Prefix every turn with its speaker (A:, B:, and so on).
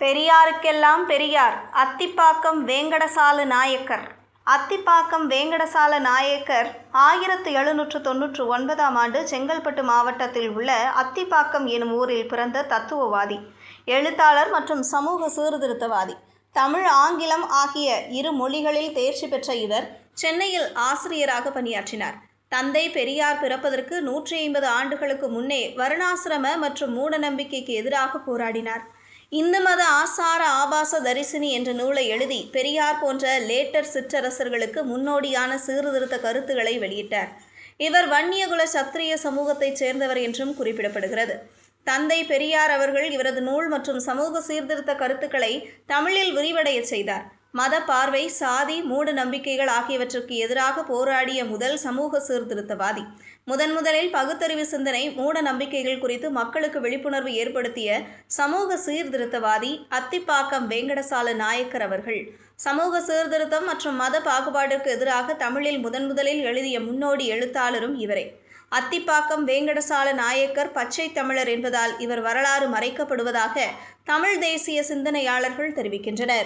A: பெரியாருக்கெல்லாம் பெரியார் அத்திப்பாக்கம் வேங்கடசால நாயக்கர். அத்திப்பாக்கம் வேங்கடசால நாயக்கர் 1799ஆம் ஆண்டு செங்கல்பட்டு மாவட்டத்தில் உள்ள அத்திப்பாக்கம் எனும் ஊரில் பிறந்த தத்துவவாதி, எழுத்தாளர் மற்றும் சமூக சீர்திருத்தவாதி. தமிழ், ஆங்கிலம் ஆகிய இரு மொழிகளில் தேர்ச்சி பெற்ற இவர் சென்னையில் ஆசிரியராக பணியாற்றினார். தந்தை பெரியார் பிறப்பதற்கு 150 ஆண்டுகளுக்கு முன்னே வருணாசிரம மற்றும் மூட நம்பிக்கைக்கு எதிராக போராடினார். இந்து மத ஆசார ஆபாச தரிசினி என்ற நூலை எழுதி பெரியார் போன்ற லேட்டர் சிற்றரசர்களுக்கு முன்னோடியான சீர்திருத்த கருத்துக்களை வெளியிட்டார். இவர் வன்னியகுல சத்திரிய சமூகத்தைச் சேர்ந்தவர் என்றும் குறிப்பிடப்படுகிறது. தந்தை பெரியார் அவர்கள் இவரது நூல் மற்றும் சமூக சீர்திருத்த கருத்துக்களை தமிழில் விரிவடைய செய்தார். மத பார்வை, சாதி, மூட நம்பிக்கைகள் ஆகியவற்றுக்கு எதிராக போராடிய முதல் சமூக சீர்திருத்தவாதி. முதலில் பகுத்தறிவு சிந்தனை, மூட நம்பிக்கைகள் குறித்து மக்களுக்கு விழிப்புணர்வு ஏற்படுத்திய சமூக சீர்திருத்தவாதி அத்திப்பாக்கம் வேங்கடசால நாயக்கர் அவர்கள். சமூக சீர்திருத்தம் மற்றும் மத பாகுபாட்டிற்கு எதிராக தமிழில் முதலில் எழுதிய முன்னோடி எழுத்தாளரும் இவரே. அத்திப்பாக்கம் வேங்கடசால நாயக்கர் பச்சை தமிழர் என்பதால் இவர் வரலாறு மறைக்கப்படுவதாக தமிழ் தேசிய சிந்தனையாளர்கள் தெரிவிக்கின்றனர்.